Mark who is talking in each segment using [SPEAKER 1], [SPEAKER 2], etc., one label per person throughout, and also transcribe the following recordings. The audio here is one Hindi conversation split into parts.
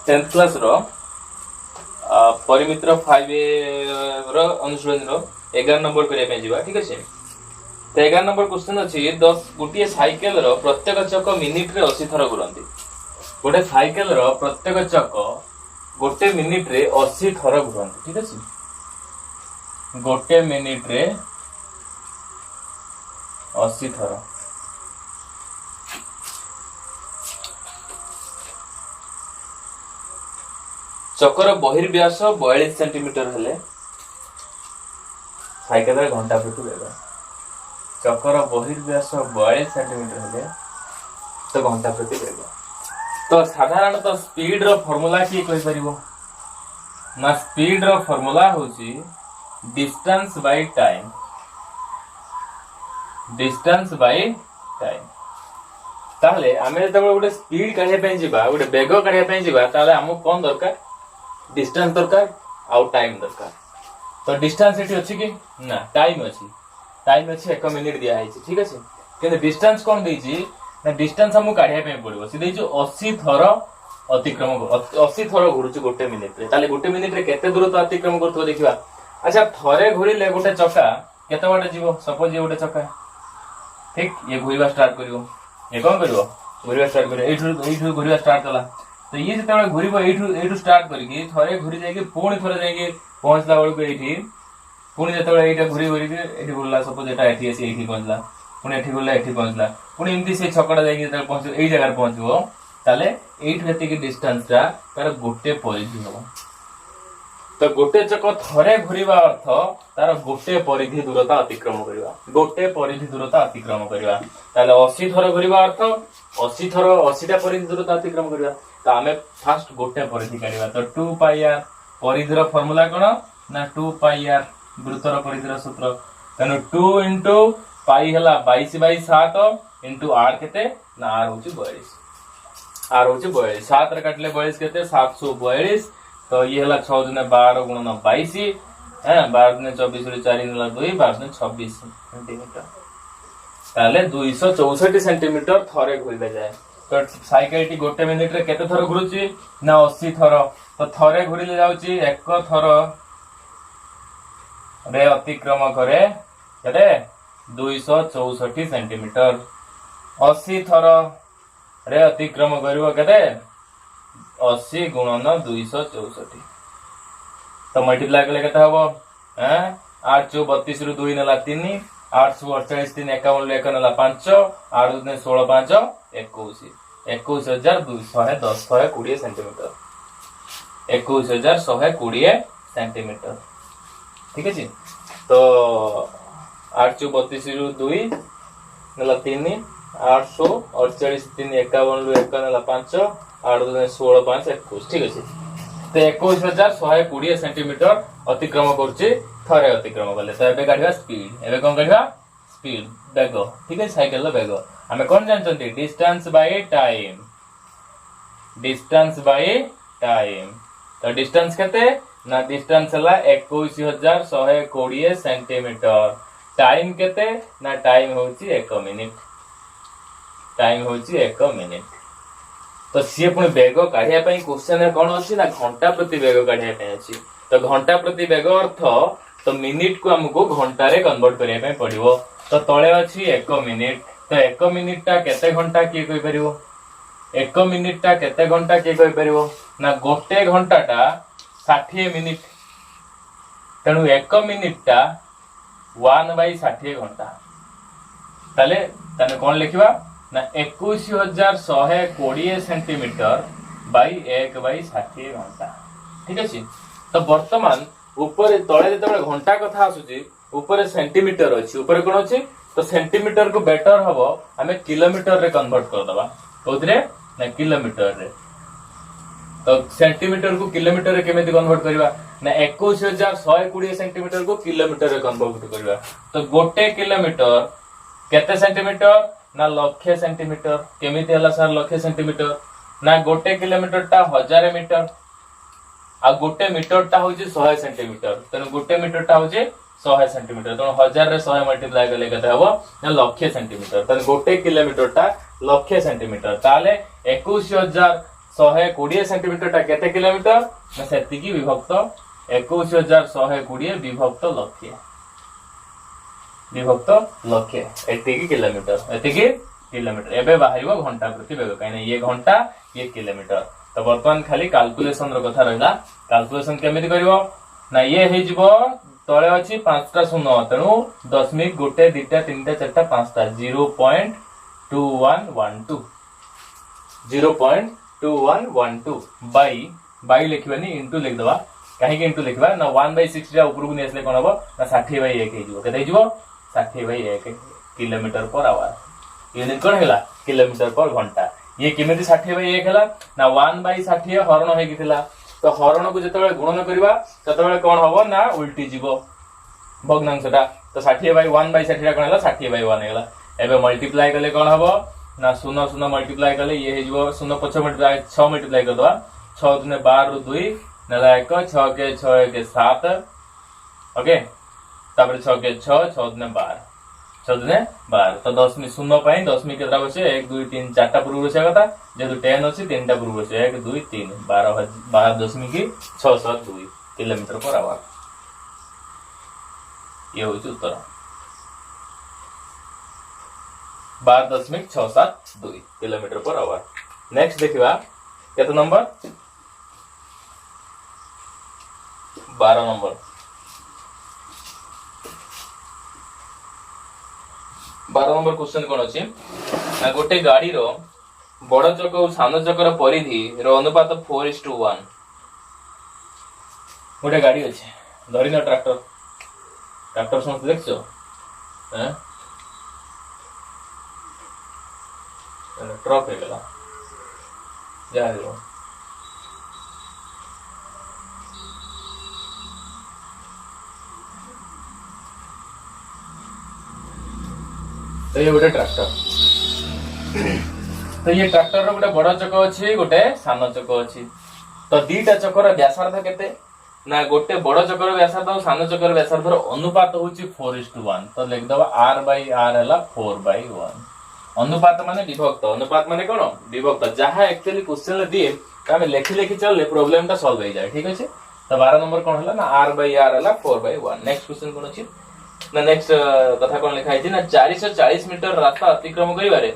[SPEAKER 1] 10th क्लास रो परिमित्र 5A रो अनुशीलन रो 11 नंबर करिया पे जीवा ठीक अछि। तो 11 नंबर क्वेश्चन अछि 10 गोटे साइकेल रो प्रत्येक चक मिनिट रे 80 थर घुरंती। गोटे साइकेल रो प्रत्येक चक गोटे मिनिट रे 80 थर घुरंती ठीक अछि। गोटे मिनिट रे 80 थर। चकर बहिर्व्यास 42 सेंटीमीटर हेले साइकेल रे घंटा प्रति वेग। चकर बहिर्व्यास 42 सेंटीमीटर हेले तो घंटा प्रति वेग। तो साधारणतः स्पीड रो फार्मूला की कहि परिबो ना स्पीड रो फार्मूला होची distance by time. Distance by time ताहले आमे जब गोटे स्पीड काढे पे जिबा गोटे वेग काढे पे जिबा ताहले हमु कोन दरकार डिस्टेंस दरकार आउ टाइम दरकार। तो डिस्टेंस एठी अछि कि ना टाइम अछि। टाइम अछि 1 मिनिट दिया है ठीक अछि। किंतु डिस्टेंस कोन देछि ना डिस्टेंस हमु काढे पे पड़िबो से देछि 80 थर अतिक्रम 80 थर घुरुछु गोटे मिनिट रे। ताले गोटे मिनिट रे केते दूरता अतिक्रम करथो देखिबा। अच्छा थरे घुरिले गोटे चका केते बाटे जीवो सपोज ये गोटे चका ठीक ये घुरिबा स्टार्ट करिवो ये कोन करिवो घुरिबा स्टार्ट करिवो एठु घुरिबा स्टार्ट कला। तो ये जते घुरिबो एठु स्टार्ट करके थरे घुरी जायके पुणी थरे जायके पहुंचला बेलको एठी पुणी जते एटा घुरी घुरी के एठी बोलला सपोज एटा एठी एसी एठी पहुंचला पुणी एठी बोलला एठी पहुंचला पुणी एमती से छकड़ा जायके जते पहुंच एई जगह पहुंचबो ताले एठु एती के डिस्टेंस ता तार गोटे परिधि हो। तो गोटे चक थरे घुरिबा अर्थ तार गोटे परिधि दूरता अतिक्रम करिवा गोटे परिधि दूरता अतिक्रम करिवा। ताले 80 थर घुरिबा अर्थ 80 थर 80 टा परिधि दूरता अतिक्रम करिवा। तो आमे फास्ट गोटे परिधि काढिबा। तो 2 पाई आर परिधिर फार्मूला कोन ना 2 पाई आर वृत्तर परिधिर सूत्र तनो 2 into पाई हला 22/7 into r केते ना r होची 42 r होची 42 7 रे काटले 42 केते 742। तो ये हला 6 दुने 12 गुणन 22 है 12 दुने 24 रे 4 हला 2 12 दुने 26 सेंटीमीटर ताले 264 सेंटीमीटर थरे घुरिले जाय। तो साइकिल टी गोटे मिनिट रे केते थर घुरुची ना 80 थर। तो थरे घुरिले जाउची 1 थर रे अतिक्रम करे केते 264 सेंटीमीटर। 80 थर रे अतिक्रम करिवो केते 80 गुणन 264। तो मल्टीप्लाई कले केते हबो 8 * 32 रु 2 नेला 3 8 * 48 3 51 ରୁ 1 ନେଲା 5 8 × 16 5 21 21210 120 सेंटीमीटर 21120 सेंटीमीटर ठीक अछि। तो 8 * 32 रु 2 नेला 3 8 * 48 3 51 ରୁ 1 ନେଲା 5 8 × 16 5 21 ठीक अछि। तो 21120 सेंटीमीटर अतिक्रम करछि थरे अतिक्रम कले। तो एबे काढिबा स्पीड एबे कोन काढिबा स्पीड वेग ठीक है साइकिल लो वेग हमें कोन जानचंती distance by time. Distance by time तो डिस्टेंस केते ना डिस्टेंस हला 21120 सेंटीमीटर। टाइम केते ना टाइम होची 1 मिनिट। टाइम होची 1 मिनिट। तो सी पुणी वेग काढिया पई क्वेश्चन कोन अछि ना घंटा प्रति वेग काढिया पई अछि। तो घंटा प्रति वेग अर्थ तो मिनिट को हमको घंटा रे कन्वर्ट करिया पई पड़िबो। तो तळे अछि 1 मिनिट। तो 1 मिनिट ता केते घंटा की कहि परिबो 1 मिनिट ता केते घंटा की कहि परिबो ना गोटे घंटा ता 60 मिनिट। तणु 1 मिनिट ता 1/60 घंटा। ताले तने कोन लिखिबा ना 21120 सेंटीमीटर बाई 1/60 घंटा ठीक अछि। तो वर्तमान ऊपर तळे जते घंटा कथा आसुची ऊपर सेंटीमीटर अछि ऊपर कोन अछि। तो सेंटीमीटर को बेटर हबो हमें किलोमीटर रे कन्वर्ट कर दबा ओदरे ना किलोमीटर रे। तो सेंटीमीटर को किलोमीटर रे केमिति कन्वर्ट करबा ना 21120 सेंटीमीटर को किलोमीटर रे कन्वर्ट करबा। तो गोटे किलोमीटर केते सेंटीमीटर ना लक्ष सेंटीमीटर। केमिति हला सर लक्ष सेंटीमीटर ना गोटे किलोमीटर ता 1000 मीटर आ गोटे मीटर ता होची 100 सेंटीमीटर। तने गोटे मीटर ता होची 100 सेंटीमीटर। तो 1000 रे 100 मल्टीप्लाई करले केते हबो ना लक्ष सेंटीमीटर। तने गोटे किलोमीटर ता लक्ष सेंटीमीटर। ताले 21000 120 सेंटीमीटर टा केते किलोमीटर ना सेतिकी विभक्त 21120 विभक्त लक्ष्य एतिकी किलोमीटर एबे बाहरिबो घंटा प्रति बेग काहे ये घंटा ये किलोमीटर। तो वर्तमान खाली कैलकुलेशन रो कथा रहला। कैलकुलेशन केमिति करिवो ना ये हे जिवो तळे अछि 5टा शून्य तेनु दशमिक 1 2 3 4 5टा 0.2112 बाई लिखबनी इनटू लिख दवा काहे के इनटू लिखबा ना 1/60 रा ऊपर को नि आसले कोन हबो ना 60/1 हे जिवो केते हे जिवो 60/1 किलोमीटर पर आवर यूनिट कोन हैला किलोमीटर पर घंटा। ये केमिति 60/1 हैला ना 1/60 हरण हे किथिला तो हरण को जतबे गुणन करबा ततबे कोन हबो ना उल्टी जिवो भग्नांशटा तो 60/1/60 रा कोन हैला 60/1 हैला। एबे मल्टीप्लाई करले कोन हबो ना 0 0 मल्टीप्लाई करले ये हे जिवो 0 5 मल्टीप्लाई 6 मल्टीप्लाई कर दवा 6 दुने 12 रु 2 नला 1 6 के 6 के 7 ओके तापर 6 के 6 6 दुने 12 6 दुने 12 तो 10 में 0 पाई 10 में केतरा बचे 1 2 3 4टा पूर्व बचे कथा जेतु 10 अछि 3टा पूर्व बचे 1 2 3 12 दशमिक 672 किलोमीटर पर आवर ये होय उत्तर 12.672 किलोमीटर पर आवर। नेक्स्ट देखिबा केते नंबर 12 नंबर 12 नंबर क्वेश्चन कोन अछि ना गोटे गाड़ी रो बड़ चक और सान चकर परिधि रो अनुपात 4:1 गोटे गाड़ी अछि धरिन ट्रैक्टर समझ देखछो हैं ट्रक है गला जा रही हो तो ये गोटे ट्रैक्टर तो ये ट्रैक्टर रो गोटे बड़ चक अछि गोटे सान चक अछि तो दीटा चकर व्यासार्ध केते ना गोटे बड़ चकर व्यासार्ध और सान चकर व्यासार्ध रो अनुपात होछि 4:1 तो लिख दबा r/r हला 4/1 अनुपात माने विभक्त अनुपात माने कोन विभक्त जहां एक्चुअली क्वेश्चन ले दिए हमें लेखि चलले प्रॉब्लम ता सॉल्व हो जाए ठीक अछि। तो 12 नंबर कोन हला ना r/r हला 4/1। नेक्स्ट क्वेश्चन कोन अछि ना नेक्स्ट कथा कोन लिखा है ना 440 मीटर रास्ता अतिक्रम करिवारे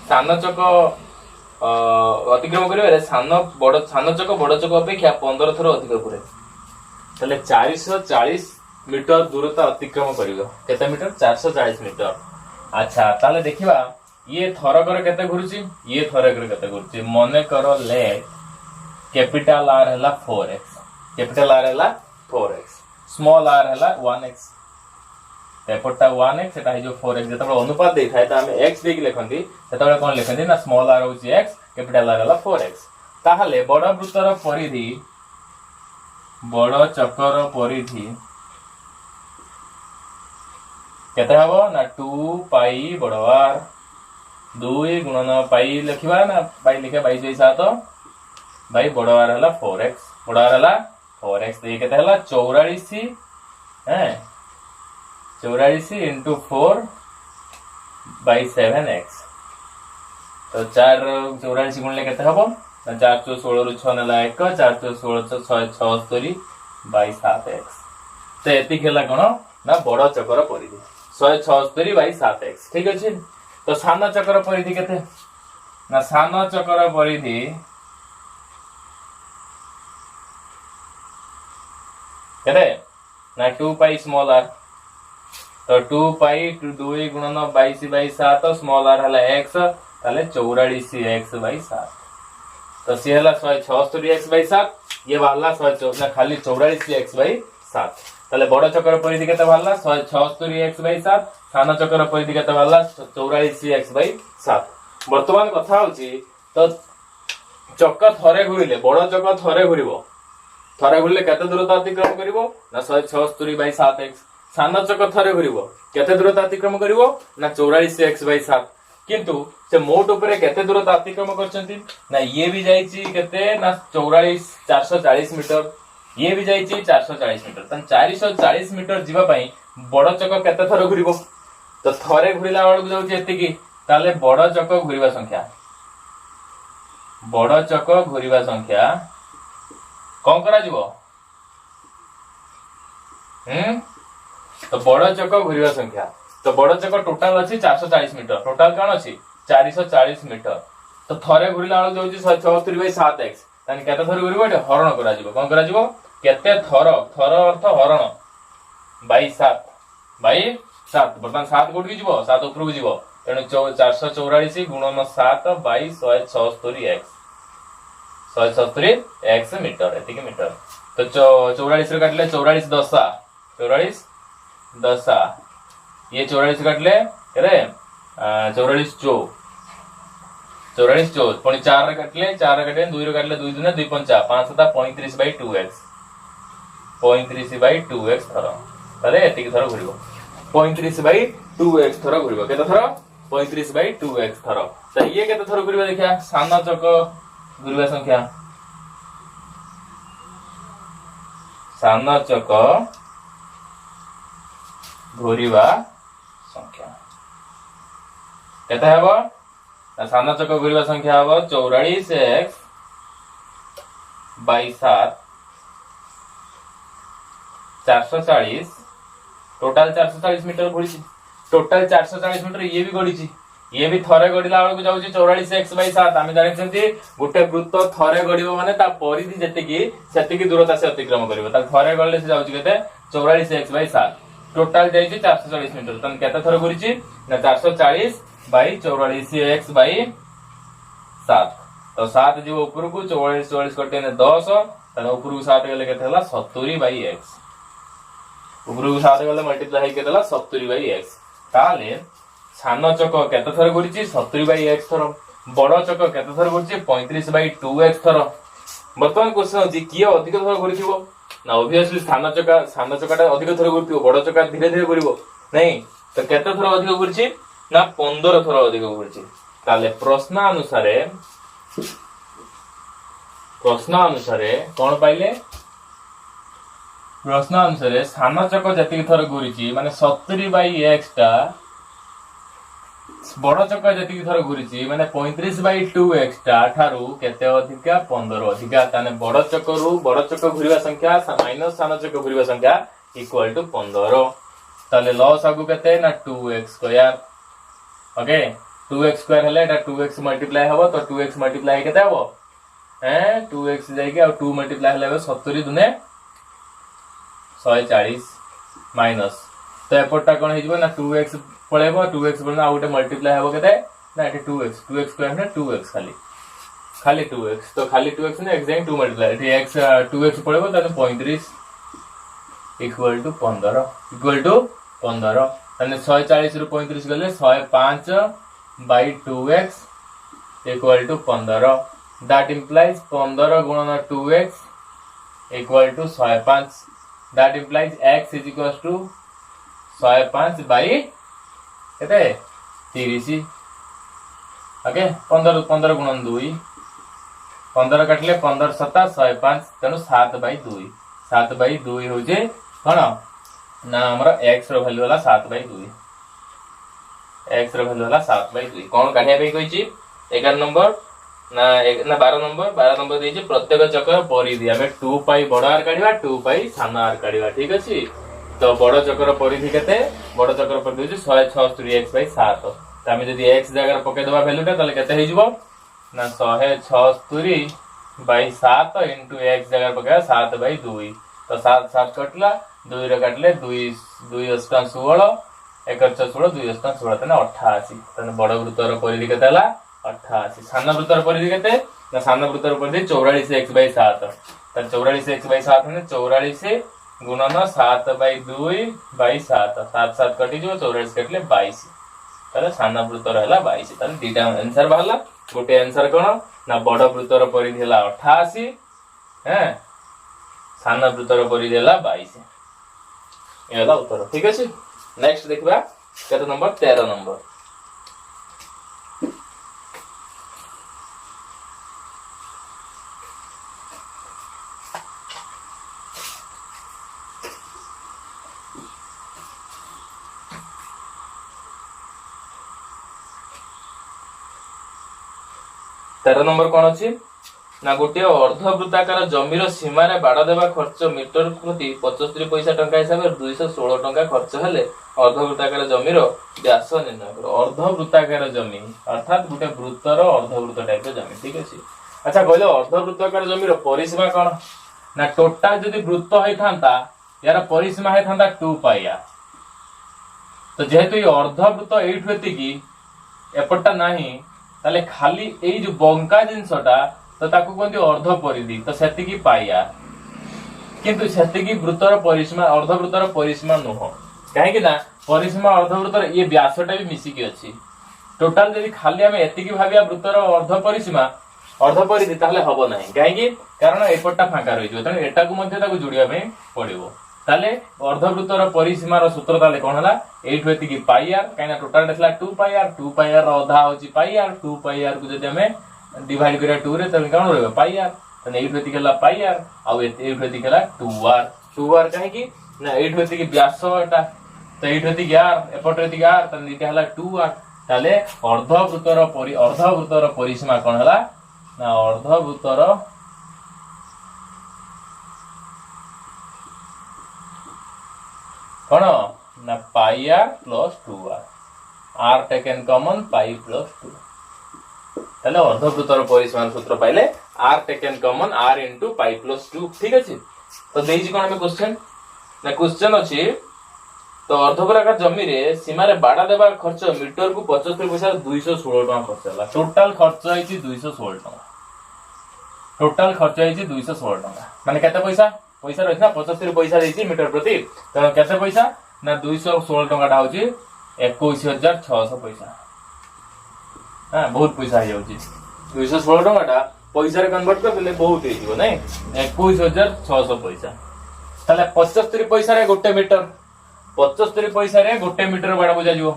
[SPEAKER 1] सान चक अतिक्रम करिवारे सान चक बड़ चक अपेक्षा 15 थर अधिक पुरे तले 440 मीटर दूरता अतिक्रम करिवो केते मीटर 440 मीटर। अच्छा ताले देखिबा ये थरकर केते घुरुची ये थरकर केते घुरुची मने करो ले कैपिटल R हला 4x कैपिटल R हला 4x स्मॉल r हला 1x एपटा 1x सेटा हे जो 4x जतबे अनुपात दे थाय त हम x दे के लिखंती ततबे कोन लिखंती ना स्मॉल r होची x कैपिटल R हला 4x ताहले बड़ वृत्तर परिधि बड़ चक्कर परिधि केते हबो ना 2 पाई बड़ r 2 गुणन पाई लिखिबा ना पाई लिखे 22/7 भाई बड़ r हला 4x बड़ r हला 4x दे केते हला 44 हैं 44 into 4/7x तो 4 44 गुणले केते हबो ना 4 * 16 रु 6 नेला 1 4 * 16 176/7x तो एति केला कोन ना बड़ चक्कर परिधि 176/7x ठीक अछि। तो सान चक्कर परिधि केते ना सान चक्कर परिधि केते ना 2 पाई स्मॉल r तो 2 पाई 2 गुणन 22/7 स्मॉल r हला x ताले 44x/7 तो सी हला 176x/7 ये वाला 114 खाली 44x/7 ताले बड़ चक्कर परिधि केते वाला 176x/7 सान चक्कर परिधि केते वाला 44x/7। वर्तमान कथा होची तो चक्क थरे घुरिले बड़ चक्क थरे घुरिबो थरे घुरिले केते दूरता अतिक्रम करिवो ना 176/7x सान चक्क थरे घुरिबो केते दूरता अतिक्रम करिवो ना 44x/7 किंतु से मोट ऊपर केते दूरता अतिक्रम करचंती ना ये भी जाईची केते ना 440 मीटर ये भी जाईची 440 मीटर तन 440 मीटर जीवा पई बड़ चक्क केते थर घुरिबो तो थरे घुरिला वाला जाउची एति की ताले बड़ चक्क घुरिबा संख्या बड़ चक घूरिबा संख्या कौन करा जीवो तो बड़ चक घूरिबा संख्या तो बड़ चक टोटाल अच्छी 440 मीटर टोटाल कौन अच्छी 440 मीटर तो थरे घूरिला बेलू जाऊँ 174/7x तानी केते थर घूरिबो एटा हरण करा जीवो कौन करा जीवो केते थर थर अर्थ हरण बाई 7 बर्तमान 7 कोठी जीवो 7 ऊपर को जीवो तेणु 444 गुणन 7 by 176x 176x metre एतिके metre तो 44 रे काटले 44 दशा 44 दशा ये 44 काटले केरे 44 चौ 44 चौ पुणी 4 रे काटले 2 रे काटले 2 दुने 2 पंचा 5 7 35/2x 35/2x थर ताले एतिके थर घुरिबो 35/2x थर घुरिबो केते थर 35/2x थर तो ये केते थर घुरिबो देखिया सान चक घुरिबा संख्या सान चक घुरिबा संख्या केते हेबो सान चक घुरिबा संख्या हेबो 44x बाई 7 440 टोटल 440 मीटर घुरी टोटल 440 मीटर ये भी गड़ी ये भी थरे गड़िला बेलू जाऊँ 44x/7 आम जानी गोटे वृत्त थरे गड़ो माने परिधि जी दूरता से अतिक्रम कर थरे गड़े से जाऊँ के 44x/7 टोटाल जाइए 440 मीटर तन केते थर घुरी ना 440/44/7 तो 7 जीव ऊपर को 44 कटे 10 ऊपर को 7 गले के 70/x ऊपर को 7 गले मल्टीप्लाई के 70/x ताले सान चक केते थर घुरी 70/x थर बड़ चक केते थर घुरी 35/2x थर बर्तमान क्वेश्चन अछि किए अधिक थर घुरी थिबो ना ऑब्वियसली सान चकाटा अधिक थर घुरी थिबो बड़ चका धीरे धीरे घुरिबो नहीं तो केते थर अधिक घुरी ना 15 थर अधिक घुरी ताले प्रश्न अनुसार कौन पाइले प्रश्न अनुसार सान चक जति थर घुरी माने 70/x टा बड़ चक जति थर घुरी माने 35/2x टा ठारू केते अधिका 15 अधिका ताने बड़ चक घुरिबा संख्या माइनस सान चक घुरिबा संख्या इक्वल टू 15 ताले लॉस आगु केते ना 2x square okay 2x square हले एटा 2x मल्टीप्लाई हबो तो 2x मल्टीप्लाई केते हबो 2x जाई के और 2 मल्टीप्लाई हले 70 दुने 140 माइनस तो एपटा कोन हे ना 2x पळेबो 2x बना आउटे मल्टीप्लाई हबो केते ना एटे 2x स्क्वायर ना 2x खाली 2x तो खाली 2x ने एग्जैक्ट 2 मल्टीप्लाई एटे x 2x पळेबो ताने 35 इक्वल टू 15 ताने 140 रु 35 गले 105/2x equal to 15 that implies 15 गुणन 2x equal to 105 that implies x is equal to 105 by केते 30 ओके 15 गुणन 2 15 काटले 15 7 105 तेनु 7/2 7/2 होजे कोन ना हमरा x रो वैल्यू वाला 7/2 x रो वैल्यू वाला 7/2 कोन काढिया पे कहिची 11 नंबर ना 12 नंबर देछि प्रत्येक चक्र परिधि हमें 2 पाई बड़ आर काढिबा 2 पाई सान आर काढिबा ठीक अछि तो बड़ चक्र परिधि केते बड़ चक्र परिधि 176x/7 त हमें यदि x जगह पके दबा वैल्यूटा तले केते हे जिवो ना 176/7 इनटू x जगह पके 7/2 तो 7 कटला 2 रे काटले 2 8 16 1 16 2 8 16 तने 88 तने बड़ वृत्तर परिधि केते हला 88 सान वृत्तर परिधि केते ना सान वृत्तर परिधि 44x/7 त 44x/7 ने 44 गुणन 7/2/7 7 कटि जो 44 कटले 22 ताले सान वृत्तर हला 22 ताले दीटा आंसर बाहला गोटे आंसर कोन ना बड़ वृत्तर परिधि हला 88 हैं सान वृत्तर परिधि हला 22 ये हला उत्तर ठीक अछि नेक्स्ट देखबा केते नंबर 13 नंबर 13 नंबर कौन अच्छी ना गोटे अर्धवृत्ताकार जमीर सीमार बाड़ देवा खर्च मीटर प्रति 75 पैसा टंका हिसाब से 216 टंका खर्च हेले अर्धवृत्ताकार जमीर व्यास निर्णय करो। अर्धवृत्ताकार जमी अर्थात गोटे वृत्तर अर्धवृत्त टाइप जमी ठीक अच्छे। अच्छा कहले अर्धवृत्ताकार जमीर परिसीमा कौन ना टोटाल जदि वृत्त होता यार परिसीमा होता 2 पाइया। तो जेहेतु ये अर्धवृत्त एठी एपटा नहीं ताले खाली एई जो बंका जिनसटा तो ताकू कहते अर्ध परिधि तो सेतिकी पाइया किंतु सेतिकी वृत्तर परिसीमा अर्धवृत्तर परिसीमा नुह कहीं ना परिसीमा अर्धवृत्तर ये व्यासटा भी मिसिकी अच्छी। टोटाल जदि खाली आम एतिकी भाविया वृत्तर अर्ध परिसीमा अर्ध परिधि ताले हबो नहीं कहीं कारण एपटा फांका रही तेणु एटा को जोड़िया पड़ो ताले अर्धवृत्तर परिसीमार सूत्र ताले कौन है एठू एतिकी पाइआर कहीं टोटाल देखला 2 पाइआर अधा होची पाइआर 2 पाइआर को जदि हमें डिवाइड करिया 2 रे तबे कौन रहबो पाइआर तने एठू एतिकी हला पाइआर आ एठू एतिकी हला 2r काहे की ना एठू एतिकी व्यास एटा तो एठू एतिकी r एपट एतिकी r तने इटा हला 2r ताले अर्धवृत्तर परिसीमा कौन हला ना अर्धवृत्तर कौन ना pi r plus 2r r taken common pi plus 2 ताले अर्धवृत्तर परिसीमार सूत्र पाइले r taken common r into pi plus 2 ठीक अछि। तो देइछि कोन हमें क्वेश्चन ना क्वेश्चन अछि तो अर्धवृत्ताकार जमी रे सीमा रे बाड़ा देबा खर्च मीटर को 75 पैसा 216 टका खर्च होला। टोटल खर्च आइछि 216 टका टोटल खर्च आइछि 216 टका माने केते पैसा पैसा रही ना 75 पैसा देइछि मीटर प्रति तो केते पैसा ना 216 टका होची 21600 पैसा हां बहुत पैसा हो जाउची 216 टका पैसा रे कन्वर्ट कर देले बहुत हे जीवो नै 21600 पैसा ताले 75 पैसा रे गोटे मीटर 75 पैसा रे गोटे मीटर बाड़ा बुझा जीवो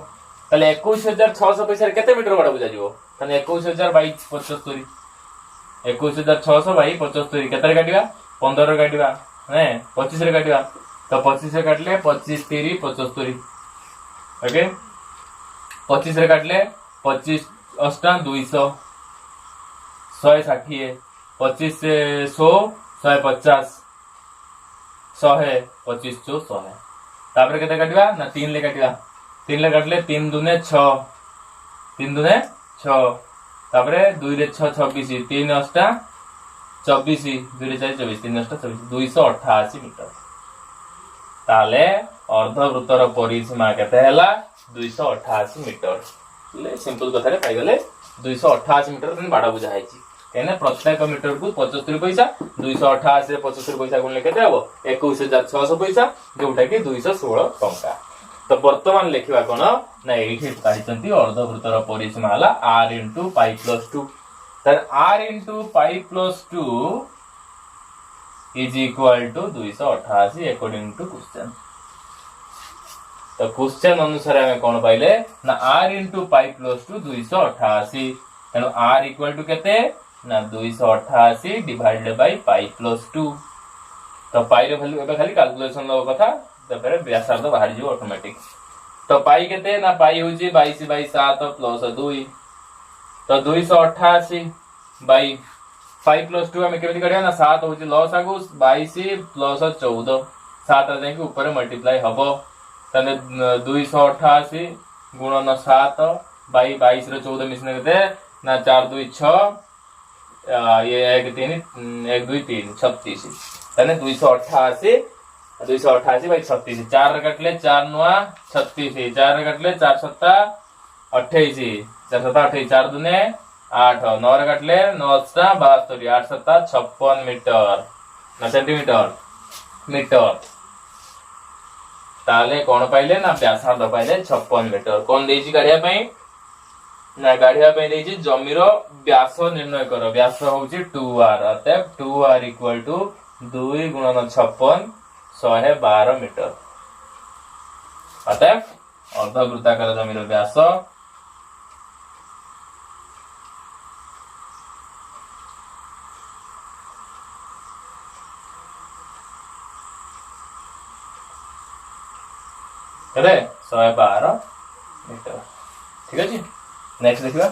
[SPEAKER 1] ताले 21600 पैसा रे केते मीटर बाड़ा बुझा जीवो ताले 21000 बाई 75 21600 बाई 75 केते रे काटिबा 15 रे काटिबा नै 25 रे काटिबा तो 25 रे काटले 25 3 75 ओके 25 रे काटले 25 अष्टा 200 160 25 से 100 150 100 25 चो 100 तापर केते काटिबा ना 3 ले काटिबा 3 ले काटले 3 दुने 6 3 दुने 6 तापर 2 रे 6 26 3 अष्टा 24 2 रे 4 24 3 अष्टा 24 288 मीटर ताले अर्धवृत्तर परिसीमा केते हला 288 मीटर ले सिंपल कथा रे पाई गले 288 मीटर तने बाड़ा बुझा हैछि कहने प्रत्येक मीटर को 75 पैसा 288 रे 75 पैसा गुणले केते हबो 21600 पैसा जोटा कि 216 टंका। तो वर्तमान लिखिबा कोन ना एठी काढिचंती अर्धवृत्तर परिसीमा हला r * पाई + 2 तर r * pi + 2 is equal to 288 according to question. तो क्वेश्चन अनुसार हमें कौन पाइले ना r * पाई + 2 288 तेनो r इक्वल टू केते ना 288 डिवाइडेड बाय पाई + 2 तो पाई रे वैल्यू एबे खाली कैलकुलेशन लो कथा तबरे व्यासार्ध बाहर जो ऑटोमेटिक। तो पाई केते ना पाई होजी 22/7 + 2 तो 288 बाय 5 + 2 हमें केबे करिया ना 7 होजी लॉस आगु 22 + 14 7 आ जाई के ऊपर मल्टीप्लाई हबो तने 288 गुणन 7 बाई 22 रे 14 मिसने केते ना 4 2 6 ये 1 3 1 2 3 36 तने 288 बाई 36 4 रे काटले 4 9 36 4 रे काटले 4 7 28 4 7 28 4 दुने 8 9 रे काटले 9 7 72 8 7 56 मीटर ना सेंटीमीटर मीटर ताले कौन पाइले ना व्यासार्ध पाइले 56 मीटर कौन देइछि गाड़िया पई ना गाड़िया पई देइछि जमीर व्यास निर्णय करो व्यास होउछि 2r अतः 2r = 2 × 56 112 मीटर अतः अर्धवृत्ताकार जमीर व्यास केते 112 मीटर ठीक अछि। नेक्स्ट देखिबा